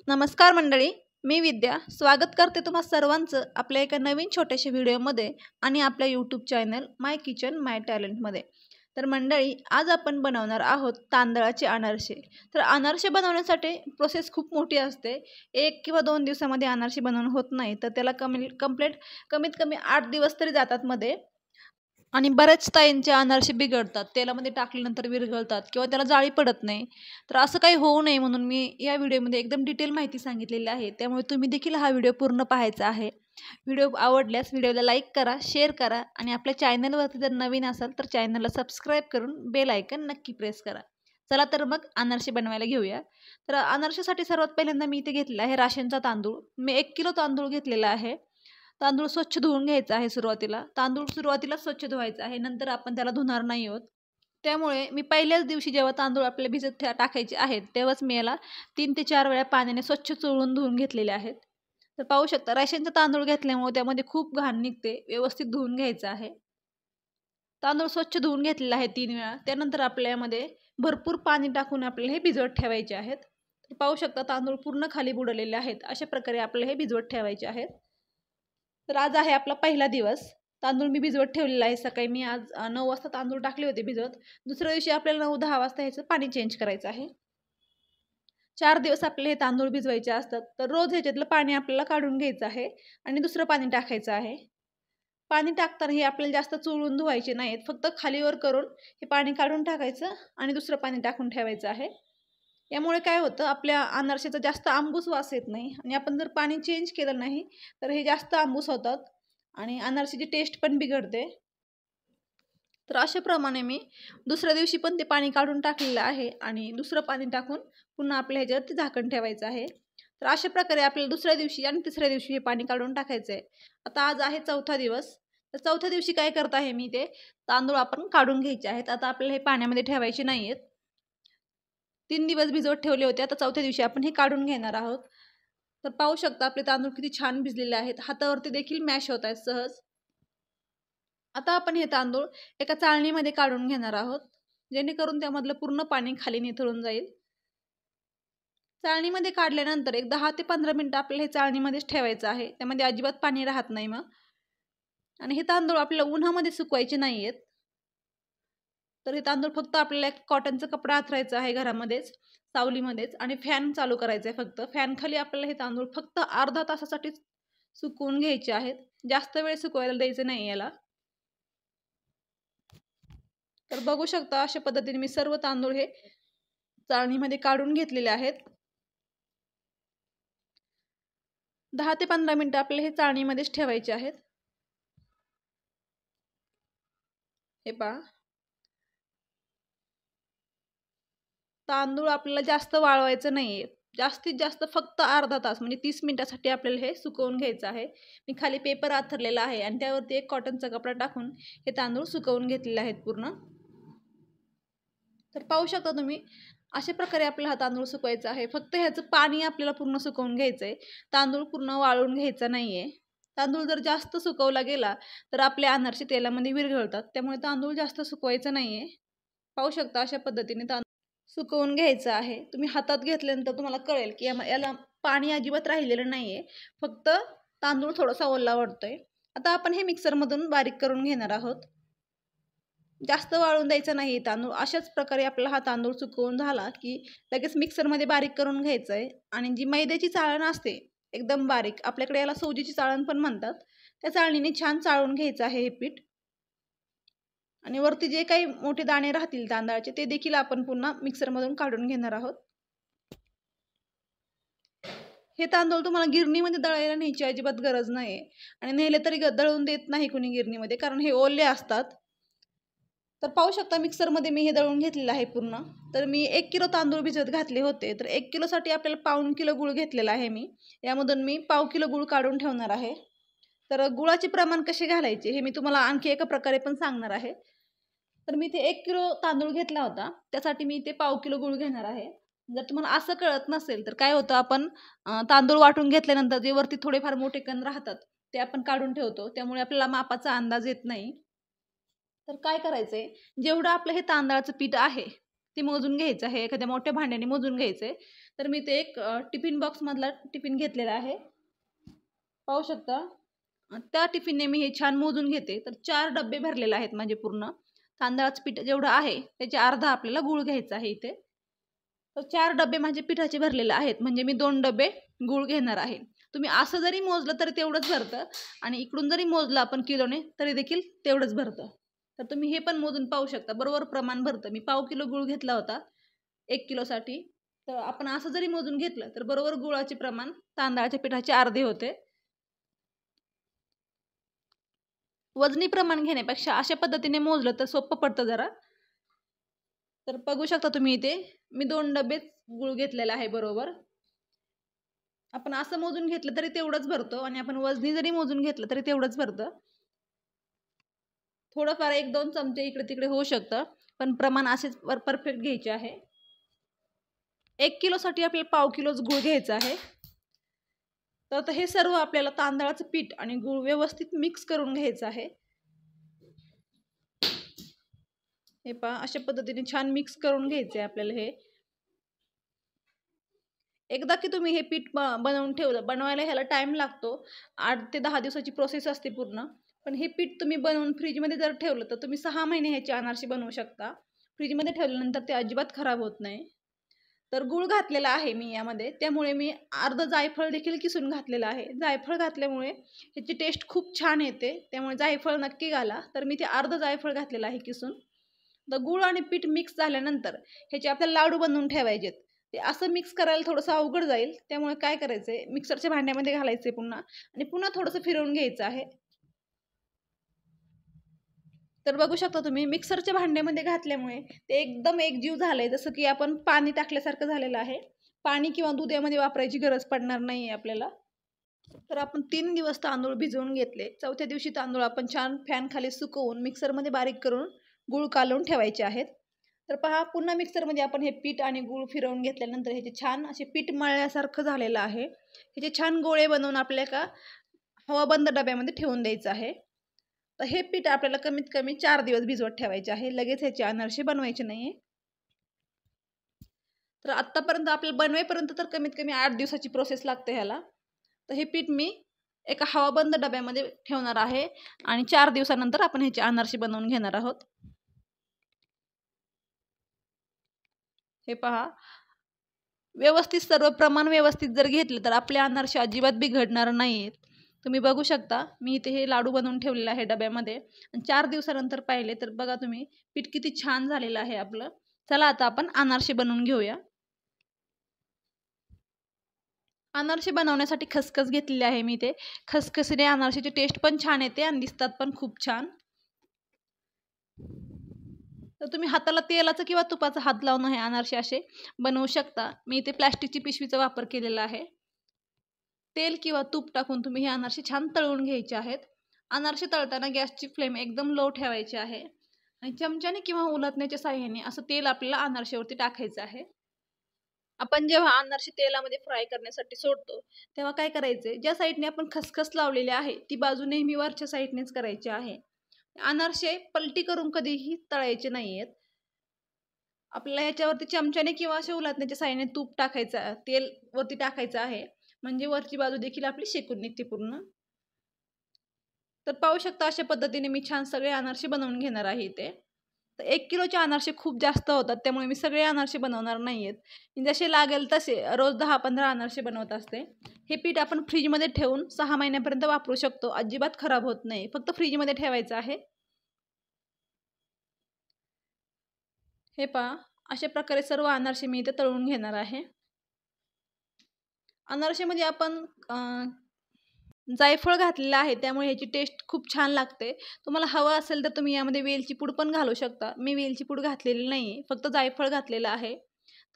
नमस्कार मंडळी, मी विद्या स्वागत करते तुम्हा सर्वांचं आपल्या एका नवीन छोट्याशा व्हिडिओमध्ये आणि आपल्या यूट्यूब चॅनल माय किचन माय टॅलेंटमध्ये। तर मंडळी, आज आपण बनवणार आहोत तांदळाचे अनारसे। तर अनारसे बनवण्यासाठी प्रोसेस खूप मोठी असते। 1 किंवा 2 दिवसामध्ये अनारसे बनवून होत नाही, तर त्याला कमीत कमी 8 दिवस तरी जातात मध्ये। आणि बऱ्याच ताईंचे अनारसे बिघडतात, तेलामध्ये टाकल्यानंतर विरघळतात किंवा त्याला जाळी पडत नाही। तर असं काही होऊ नये म्हणून मी या व्हिडिओमध्ये एकदम डिटेल माहिती सांगितलेली आहे, त्यामुळे तुम्ही देखील हा व्हिडिओ पूर्ण पाहायचा आहे। व्हिडिओ आवडल्यास व्हिडिओला लाईक करा, शेअर करा आणि आपल्या चॅनलवरती जर नवीन असाल तर चॅनलला सबस्क्राईब करून बेल आयकन नक्की प्रेस करा। चला तर मग अनारसे बनवायला घेऊया। तर अनारसेसाठी सर्वात पहिल्यांदा मी इथे घेतलेला आहे राशनचा तांदूळ। मी 1 किलो तांदूळ घेतलेला आहे। तांदूळ स्वच्छ धुवून घ्यायचा आहे। तांदूळ सुरुवातीला स्वच्छ धुवायचा आहे, नंतर आपण त्याला धुणार नाही आहोत। त्यामुळे मी पहिल्याच दिवशी जेव्हा तांदूळ आपल्याला भिजत टाकायचे आहेत, तेव्हाच मी याला 3 ते 4 वेळा पाण्याने स्वच्छ चोळून धुवून घेतलेले आहेत। तर पाहू शकता, राशनचा तांदूळ घेतल्यामुळे त्यामध्ये खूप घाण निघते, व्यवस्थित धुवून घ्यायचं आहे। तांदूळ स्वच्छ धुवून घेतलेला आहे 3 वेळा। त्यानंतर आपल्या यामध्ये भरपूर पाणी टाकून आपल्याला हे भिजवत ठेवायचे आहेत। पाहू शकता, तांदूळ पूर्ण खाली बुडलेले आहेत। अशा प्रकारे आपल्याला हे भिजवत ठेवायचे आहेत। तर आज आहे आपला पहिला दिवस। तांदूळ मी भिजवत ठेवलेला आहे। सकाळी मी आज 9 वाजता तांदूळ टाकले होते भिजवत। दुसऱ्या दिवशी आपल्याला 9-10 वाजता ह्याचं पाणी चेंज करायचं आहे। 4 दिवस आपल्याला हे तांदूळ भिजवायचे असतात। तर रोज ह्याच्यातलं पाणी आपल्याला काढून घ्यायचं आहे आणि दुसरं पाणी टाकायचं आहे। पाणी टाकताना हे आपल्याला जास्त चोळून धुवायचे नाहीत, फक्त खालीवर करून हे पाणी काढून टाकायचं आणि दुसरं पाणी टाकून ठेवायचं आहे। यामुळे काय होतं, आपल्या अनारसेचा जास्त आंबूस वास येत नाही आणि आपण जर पाणी चेंज केलं नाही तर हे जास्त आंबूस होतात आणि अनारसेची टेस्ट पण बिघडते। तर अशाप्रमाणे मी दुसऱ्या दिवशी पण ते पाणी काढून टाकलेलं आहे आणि दुसरं पाणी टाकून पुन्हा आपल्या ह्याच्यावरती झाकण ठेवायचं आहे। तर अशा प्रकारे आपल्याला दुसऱ्या दिवशी आणि तिसऱ्या दिवशी हे पाणी काढून टाकायचं आहे। आता आज आहे 4था दिवस। तर 4थ्या दिवशी काय करत आहे मी, ते तांदूळ आपण काढून घ्यायचे आहेत। आता आपल्याला हे पाण्यामध्ये ठेवायचे नाही आहेत। 3 दिवस भिजवत ठेवले होते, आता 4थ्या दिवशी आपण हे काढून घेणार आहोत। तर पाहू शकता, आपले तांदूळ किती छान भिजलेले आहेत, हातावरती देखील मॅश होत आहेत सहज। आता आपण हे तांदूळ एका चाळणीमध्ये काढून घेणार आहोत, जेणेकरून त्यामधलं पूर्ण पाणी खाली निथळून जाईल। चाळणीमध्ये काढल्यानंतर एक 10 ते 15 मिनिटं आपल्याला हे चाळणीमध्येच ठेवायचं आहे, त्यामध्ये अजिबात पाणी राहत नाही मग। आणि हे तांदूळ आपल्याला उन्हामध्ये सुकवायचे नाहीयेत। तर हे तांदूळ फक्त आपल्याला एक कॉटनचा कपडा अंथरायचा आहे घरामध्येच, सावलीमध्येच, आणि फॅन चालू करायचा आहे फक्त। फॅन खाली आपल्याला हे तांदूळ फक्त अर्धा तासासाठी सुकवून घ्यायचे आहेत, जास्त वेळ सुकवायला द्यायचं नाही याला। तर बघू शकता, अशा पद्धतीने मी सर्व तांदूळ हे चाळणीमध्ये काढून घेतलेले आहेत। 10 ते 15 मिनिटं आपल्याला हे चाळणीमध्येच ठेवायचे आहेत। हे पहा, तांदूळ आपल्याला जास्त वाळवायचं नाहीये, जास्तीत जास्त फक्त अर्धा तास म्हणजे 30 मिनिटासाठी आपल्याला हे सुकवून घ्यायचं आहे। मी खाली पेपर आथरलेला आहे आणि त्यावरती एक कॉटनचा कपडा टाकून हे तांदूळ सुकवून घेतलेले आहेत पूर्ण। तर पाहू शकता तुम्ही, अशा प्रकारे आपल्याला हा तांदूळ सुकवायचा आहे। फक्त ह्याचं पाणी आपल्याला पूर्ण सुकवून घ्यायचंय, तांदूळ पूर्ण वाळून घ्यायचा नाहीये। तांदूळ जर जास्त सुकवला गेला तर आपले अनारसे तेलामध्ये विरघळतात, त्यामुळे तांदूळ जास्त सुकवायचं नाहीये। पाहू शकता, अशा पद्धतीने तांदूळ सुकवून घ्यायचं आहे। तुम्ही हातात घेतल्यानंतर तुम्हाला कळेल की याला पाणी अजिबात राहिलेलं नाहीये, फक्त तांदूळ थोडासा ओला वाटतोय। आता आपण हे मिक्सरमधून बारीक करून घेणार आहोत, जास्त वाळून द्यायचा नाही तांदूळ। अशाच प्रकारे आपला हा तांदूळ सुकवून झाला की लगेच मिक्सरमध्ये बारीक करून घ्यायचं आहे। आणि जी मैद्याची चाळण असते एकदम बारीक, आपल्याकडे याला सोजीची चाळण पण म्हणतात, त्या चाळणीने छान चाळून घ्यायचं आहे हे पीठ। आणि वरती जे काही मोठे दाणे राहतील तांदळाचे, ते देखील आपण पुन्हा मिक्सरमधून काढून घेणार आहोत। हे तांदूळ तुम्हाला गिरणीमध्ये दळायला न्यायची अजिबात गरज नाही, आणि नेले तरी दळून देत नाही कुणी गिरणीमध्ये, कारण हे ओले असतात। तर पाहू शकता, मिक्सरमध्ये मी हे दळून घेतलेलं आहे पूर्ण। तर मी 1 किलो तांदूळ भिजत घातले होते, तर 1 किलोसाठी आपल्याला 1/2 किलो गूळ घेतलेला आहे मी। यामधून मी 1/2 किलो गूळ काढून ठेवणार आहे। तर गुळाचे प्रमाण कसे घालायचे हे मी तुम्हाला आणखी एका प्रकारे पण सांगणार आहे। तर मी ते 1 किलो तांदूळ घेतला होता, त्यासाठी मी ते 1/2 किलो गूळ घेणार आहे। जर तुम्हाला असं कळत नसेल तर काय होतं, आपण तांदूळ वाटून घेतल्यानंतर जे वरती थोडेफार मोठे कण राहतात ते आपण काढून ठेवतो, त्यामुळे आपल्याला मापाचा अंदाज येत नाही। तर काय करायचंय, जेवढं आपलं हे तांदळाचं पीठ आहे ते मोजून घ्यायचं आहे, एखाद्या मोठ्या भांड्याने मोजून घ्यायचंय। तर मी ते एक टिफिन बॉक्समधला टिफिन घेतलेला आहे, पाहू शकता। त्या टिफिनने मी हे छान मोजून घेते। तर 4 डब्बे भरलेले आहेत माझे पूर्ण। तांदळाचं पीठ जेवढं आहे त्याचे अर्धा आपल्याला गूळ घ्यायचा आहे इथे। तर 4 डब्बे माझे पिठाचे भरलेले आहेत, म्हणजे मी 2 डब्बे गूळ घेणार आहे। तुम्ही असं जरी मोजलं तरी तेवढंच भरतं आणि इकडून जरी मोजलं आपण किलोने तरी देखील तेवढंच भरतं। तर तुम्ही हे पण मोजून पाहू शकता, बरोबर प्रमाण भरतं। मी पाव किलो गूळ घेतला होता 1 किलोसाठी। तर आपण असं जरी मोजून घेतलं तर बरोबर गुळाचे प्रमाण तांदळाच्या पिठाचे अर्धे होते। वजनी प्रमाण घेण्यापेक्षा अशा पद्धतीने मोजलं तर सोपं पडतं जरा। तर बघू शकता तुम्ही इथे मी 2 डबे गूळ घेतलेला आहे बरोबर। आपण असं मोजून घेतलं तरी तेवढंच भरतो आणि आपण वजनी जरी मोजून घेतलं तरी तेवढंच भरतं। थोडंफार 1-2 चमचे इकडे तिकडे होऊ शकतं, पण प्रमाण असेच परफेक्ट घ्यायचे आहे। 1 किलोसाठी आपल्याला पाव किलोच गूळ घ्यायचा आहे। तर आता हे सर्व आपल्याला तांदळाचं पीठ आणि गूळ व्यवस्थित मिक्स करून घ्यायचं आहे। हे पहा, अशा पद्धतीने छान मिक्स करून घ्यायचे आपल्याला हे। एकदा की तुम्ही हे पीठ बनवून ठेवलं, बनवायला ह्याला टाइम लागतो, 8 ते 10 दिवसाची प्रोसेस असते पूर्ण। पण हे पीठ तुम्ही बनवून फ्रीजमध्ये जर ठेवलं तर तुम्ही 6 महिने ह्याचे अनारसे बनवू शकता। फ्रीजमध्ये ठेवल्यानंतर ते अजिबात खराब होत नाही। तर गूळ घातलेला आहे मी यामध्ये, त्यामुळे मी अर्ध जायफळ देखील किसून घातलेलं आहे। जायफळ घातल्यामुळे ह्याची टेस्ट खूप छान येते, त्यामुळे जायफळ नक्की घाला। तर मी ते अर्ध जायफळ घातलेलं आहे किसून। तर गूळ आणि पीठ मिक्स झाल्यानंतर ह्याचे आपल्याला लाडू बनवून ठेवायचे। ते असं मिक्स करायला थोडंसं अवघड जाईल, त्यामुळे काय करायचंय, मिक्सरच्या भांड्यामध्ये घालायचे पुन्हा आणि पुन्हा थोडंसं फिरवून घ्यायचं आहे। तर बघू शकता तुम्ही मिक्सरच्या भांड्यामध्ये घातल्यामुळे ते एकदम एकजीव झालंय, जसं की आपण पाणी टाकल्यासारखं झालेलं आहे। पाणी किंवा दूध यामध्ये वापरायची गरज पडणार नाहीये आपल्याला। तर आपण 3 दिवस तांदूळ भिजवून घेतले। चौथ्या दिवशी तांदूळ आपण छान फॅन खाली सुकवून मिक्सरमध्ये बारीक करून गूळ कालवून ठेवायचे आहेत। तर पहा, पुन्हा मिक्सरमध्ये आपण हे पीठ आणि गूळ फिरवून घेतल्यानंतर ह्याचे छान असे पीठ मळल्यासारखं झालेलं आहे। ह्याचे छान गोळे बनवून आपल्या एका हवाबंद डब्यामध्ये ठेवून द्यायचं आहे। तर हे पीठ आपल्याला कमीत कमी 4 दिवस भिजवत ठेवायचे आहे, लगेच ह्याचे अनारसे बनवायचे नाहीये। तर आत्तापर्यंत आपल्याला बनवेपर्यंत तर कमीत कमी 8 दिवसाची प्रोसेस लागते ह्याला। तर हे पीठ मी एका हवाबंद डब्यामध्ये ठेवणार आहे आणि 4 दिवसानंतर आपण ह्याचे अनारसे बनवून घेणार आहोत। हे पहा, व्यवस्थित सर्व प्रमाण व्यवस्थित जर घेतलं तर आपले अनारसे अजिबात बिघडणार नाहीत। तुम्ही बघू शकता, मी इथे हे लाडू बनवून ठेवलेले आहे डब्यामध्ये आणि 4 दिवसानंतर पाहिले तर बघा तुम्ही पीठ किती छान झालेलं आहे आपलं। चला आता आपण अनारसे बनवून घेऊया। अनारसे बनवण्यासाठी खसखस घेतलेली आहे मी इथे। खसखसीने अनारसेची टेस्ट पण छान येते आणि दिसतात पण खूप छान। तर तुम्ही हाताला तेलाचा किंवा तुपाचा हात लावून हे अनारसे असे बनवू शकता। मी इथे प्लास्टिकची पिशवीचा वापर केलेला आहे। तेल किंवा तूप टाकून तुम्ही हे अनारसे छान तळून घ्यायचे आहेत। अनारसे तळताना गॅसची फ्लेम एकदम लो ठेवायची आहे आणि चमच्याने किंवा उलटण्याच्या साहाय्याने असं तेल आपल्याला अनारसेवरती टाकायचं आहे। आपण जेव्हा अनारसे तेलामध्ये फ्राय करण्यासाठी सोडतो, तेव्हा काय करायचंय, ज्या साईडने आपण खसखस लावलेली आहे ती बाजू नेहमी वरच्या साईडनेच करायची आहे। अनारसे पलटी करून कधीही तळायचे नाहीयेत। आपल्याला याच्यावरती चमच्याने किंवा अशा उलटण्याच्या साहाय्याने तूप टाकायचं, तेल वरती टाकायचं आहे, म्हणजे वरची बाजू देखील आपली शेकून निघते पूर्ण। तर पाहू शकता अशा पद्धतीने मी छान सगळे अनारसे बनवून घेणार आहे इथे। तर 1 किलोचे अनारसे खूप जास्त होतात, त्यामुळे मी सगळे अनारसे बनवणार नाहीयेत। मी जसे लागेल तसे रोज 10-15 अनारसे बनवत असते। हे पीठ आपण फ्रीजमध्ये ठेवून 6 महिन्यापर्यंत वापरू शकतो, अजिबात खराब होत नाही, फक्त फ्रीजमध्ये ठेवायचं आहे। हे पहा, अशा प्रकारे सर्व अनारसे मी इथे तळून घेणार आहे। अनारसेमध्ये आपण जायफळ घातलेलं आहे, त्यामुळे ह्याची टेस्ट खूप छान लागते। तुम्हाला हवं असेल तर तुम्ही यामध्ये वेलची पूड पण घालू शकता। मी वेलची पूड घातलेली नाहीये, फक्त जायफळ घातलेलं आहे।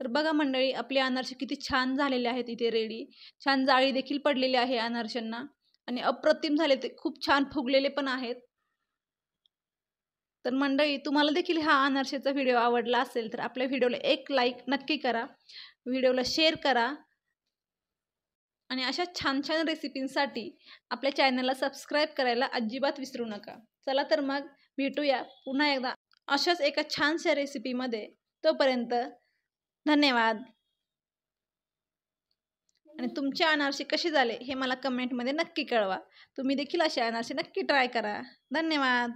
तर बघा मंडळी, आपले अनारसे किती छान झालेले आहेत इथे रेडी। छान जाळी देखील पडलेली आहे अनारशांना आणि अप्रतिम झाले, ते खूप छान फुगलेले पण आहेत। तर मंडळी, तुम्हाला देखील हा अनारसेचा व्हिडिओ आवडला असेल तर आपल्या व्हिडिओला एक लाईक नक्की करा, व्हिडिओला शेअर करा आणि अशा छान छान रेसिपींसाठी आपल्या चॅनलला सबस्क्राईब करायला अजिबात विसरू नका। चला तर मग भेटूया पुन्हा एकदा अशाच एका छानशा रेसिपीमध्ये। तोपर्यंत धन्यवाद। आणि तुमचे अनारसे कसे झाले हे मला कमेंटमध्ये नक्की कळवा. तुम्ही देखील असे अनारसे नक्की ट्राय करा. धन्यवाद.